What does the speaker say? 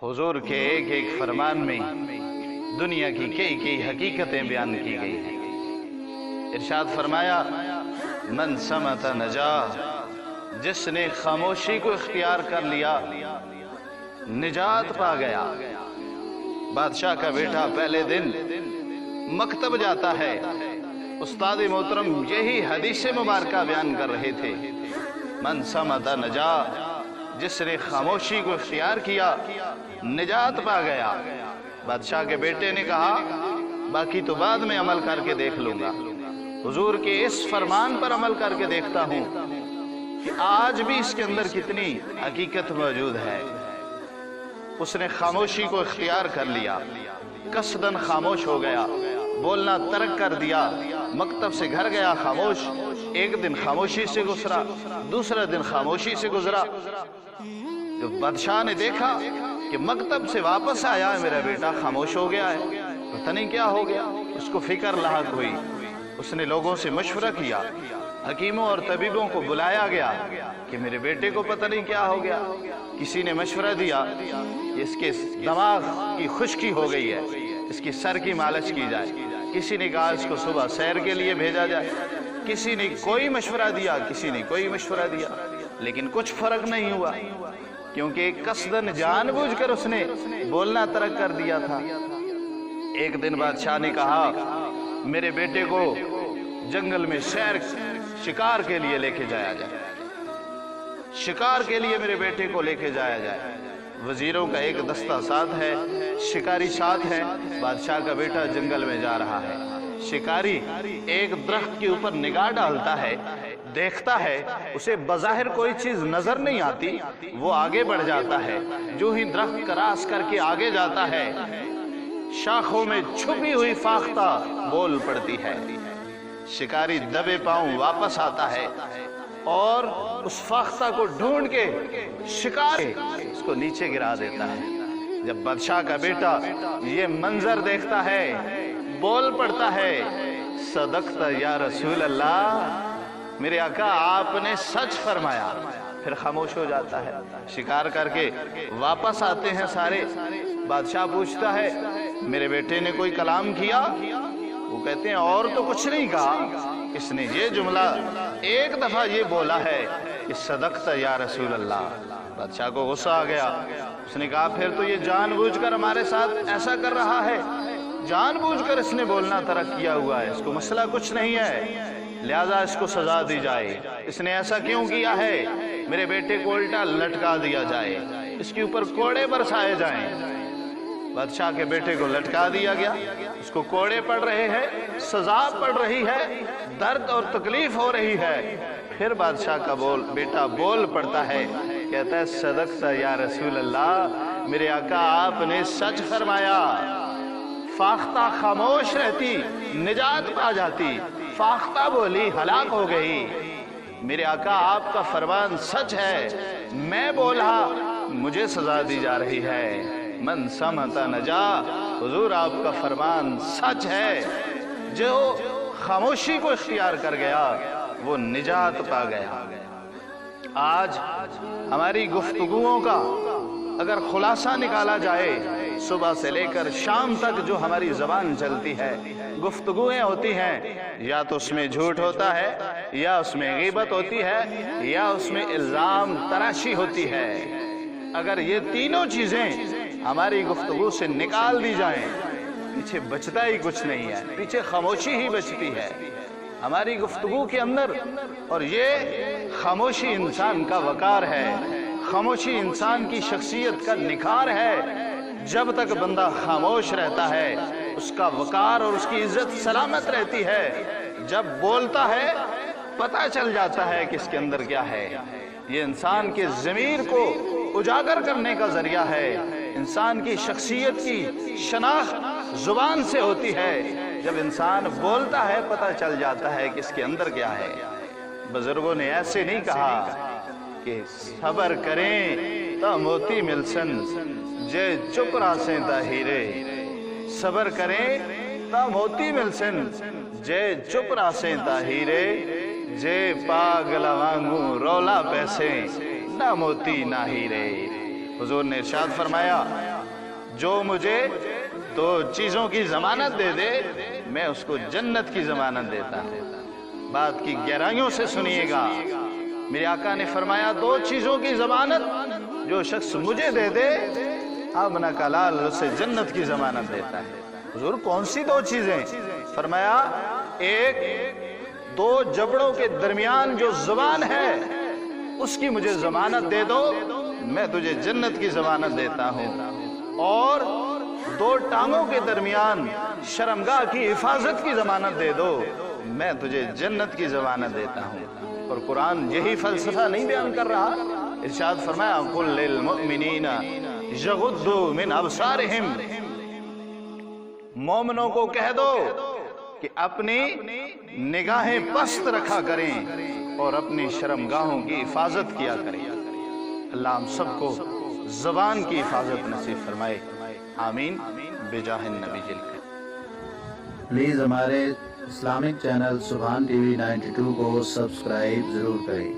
हुजूर के एक एक फरमान में दुनिया की कई कई हकीकतें बयान की गई हैं। इरशाद फरमाया, मन समत नजा, जिसने खामोशी को इख्तियार कर लिया निजात पा गया। बादशाह का बेटा पहले दिन मकतब जाता है। उस्ताद मोहतरम यही हदीस मुबारक बयान कर रहे थे। मन समत नजा, जिसने खामोशी को इख्तियार किया निजात पा गया। बादशाह के बेटे ने कहा, बाकी तो बाद में अमल करके देख लूंगा। हुजूर के इस फरमान पर अमल करके देखता हूं कि आज भी इसके अंदर कितनी हकीकत मौजूद है। उसने खामोशी को इख्तियार कर लिया, कसदन खामोश हो गया, बोलना तर्क कर दिया, मकतब से घर गया खामोश। एक दिन खामोशी से गुजरा, दूसरा दिन खामोशी से गुजरा। जब बादशाह ने देखा कि मकतब से वापस आया है मेरा बेटा, खामोश हो गया है, पता नहीं क्या हो गया, उसको फिक्र लाहक हुई। उसने लोगों से मशवरा किया, हकीमों और तबीबों को बुलाया गया कि मेरे बेटे को पता नहीं क्या हो गया। किसी ने मशवरा दिया कि इसके दिमाग की खुश्की हो गई है, इसकी सर की मालिश की जाए। किसी ने कहा इसको सुबह सैर के लिए भेजा जाए। किसी ने कोई मशवरा दिया, किसी ने कोई मशवरा दिया, लेकिन कुछ फर्क नहीं हुआ, क्योंकि कसदन जानबूझकर उसने बोलना तर्क कर दिया था। एक दिन बादशाह ने कहा, मेरे बेटे को जंगल में सैर शिकार के लिए लेके जाया जाए, शिकार के लिए मेरे बेटे को लेके जाया जाए। वजीरों का एक दस्ता साथ है, शिकारी साथ है। बादशाह का बेटा जंगल में जा रहा है। शिकारी एक दरख्त के ऊपर निगाह डालता है, देखता है, उसे बज़ाहिर कोई चीज नजर नहीं आती, वो आगे बढ़ जाता है। जो ही दरख्त क्रॉस करके आगे जाता है, शाखों में छुपी हुई फाख्ता बोल पड़ती है। शिकारी दबे पांव वापस आता है और उस फाख्ता को ढूंढ के शिकार उसको नीचे गिरा देता है। जब बादशाह का बेटा ये मंजर देखता है, बोल पड़ता है, सदक़त या रसूल अल्लाह, मेरे आका आपने सच फरमाया। फिर खामोश हो जाता है। शिकार करके वापस आते हैं सारे। बादशाह पूछता है, मेरे बेटे ने कोई कलाम किया? वो कहते हैं और तो कुछ नहीं कहा, इसने ये जुमला एक दफा ये बोला है कि सदक़त या रसूल अल्लाह। बादशाह को गुस्सा आ गया। उसने कहा, फिर तो ये जानबूझकर हमारे साथ ऐसा कर रहा है, जानबूझकर इसने बोलना तर्क किया हुआ है, इसको मसला कुछ नहीं है, लिहाजा इसको सजा दी जाए। इसने ऐसा क्यों किया है? मेरे बेटे को उल्टा लटका दिया जाए, इसके ऊपर कोड़े बरसाए जाएं। बादशाह के बेटे को लटका दिया गया, उसको कोड़े पड़ रहे हैं, सजा पड़ रही है, दर्द और तकलीफ हो रही है। फिर बादशाह का बेटा बोल पड़ता है, कहता है, सदक़त या रसूल अल्लाह, मेरे आका आपने सच फरमाया। फाख्ता खामोश रहती निजात पा जाती, फाख्ता बोली हलाक हो गई। मेरे आका आपका फरमान सच है, मैं बोला मुझे सजा दी जा रही है। मन समता नजा, हुजूर आपका फरमान सच है। जो खामोशी को इख्तियार कर गया वो निजात पा गया। आज हमारी गुफ्तगुओं का अगर खुलासा निकाला जाए, सुबह से लेकर शाम तक जो हमारी जबान चलती है, गुफ्तगुएं होती हैं, या तो उसमें झूठ होता है, या उसमें गीबत होती है, या उसमें इल्जाम तराशी होती है। अगर ये तीनों चीजें हमारी गुफ्तगू से निकाल दी जाएं, पीछे बचता ही कुछ नहीं है, पीछे खामोशी ही बचती है हमारी गुफ्तगू के अंदर। और ये खामोशी इंसान का वकार है, खामोशी इंसान की शख्सियत का निखार है। जब तक बंदा खामोश रहता है, उसका वकार और उसकी इज्जत सलामत रहती है। जब बोलता है पता चल जाता है कि इसके अंदर क्या है। ये इंसान के ज़मीर को उजागर करने का जरिया है। इंसान की शख्सियत की शनाख्त जुबान से होती है। जब इंसान बोलता है पता चल जाता है कि इसके अंदर क्या है। बुजुर्गों ने ऐसे नहीं कहा कि सबर करें तो मोती मिलसन, जे चुप रासें ता हीरे। सबर करें तो मोती मिलसन, जे चुप रासें ता हीरे। जे पागल वांगू रौला पैसे, ना मोती ना हीरे। हुजूर ने इरशाद फरमाया, जो मुझे 2 चीज़ों की ज़मानत दे दे मैं उसको जन्नत की ज़मानत देता हूँ। बात की गहराइयों से सुनिएगा। मेरे आका ने फरमाया 2 चीज़ों की ज़मानत जो शख्स मुझे दे दे अब न कलाल उसे जन्नत की ज़मानत देता है। हुजूर कौन सी 2 चीज़ें? फरमाया, एक 2 जबड़ों के दरमियान जो ज़बान है उसकी मुझे ज़मानत दे दो, मैं तुझे जन्नत की ज़मानत देता हूँ। और 2 टांगों के दरमियान शर्मगाह की हिफाजत की ज़मानत दे दो, मैं तुझे जन्नत की ज़मानत देता हूँ। और कुरान यही फलसफा नहीं बयान कर रहा। इरशाद फरमाया, कुल लिल मुमिनीना यगुद्दू मिन अबसारिहिम, मोमिनों को कह दो कि अपनी निगाहें पस्त रखा करें और अपनी शर्मगाहों की हिफाजत किया करें। अल्लाह हम सबको ज़बान की हिफाजत नसीब फरमाए, आमीन बिजाहिन नबी जिल। प्लीज़ हमारे इस्लामिक चैनल सुभान टीवी 92 को सब्सक्राइब ज़रूर करें।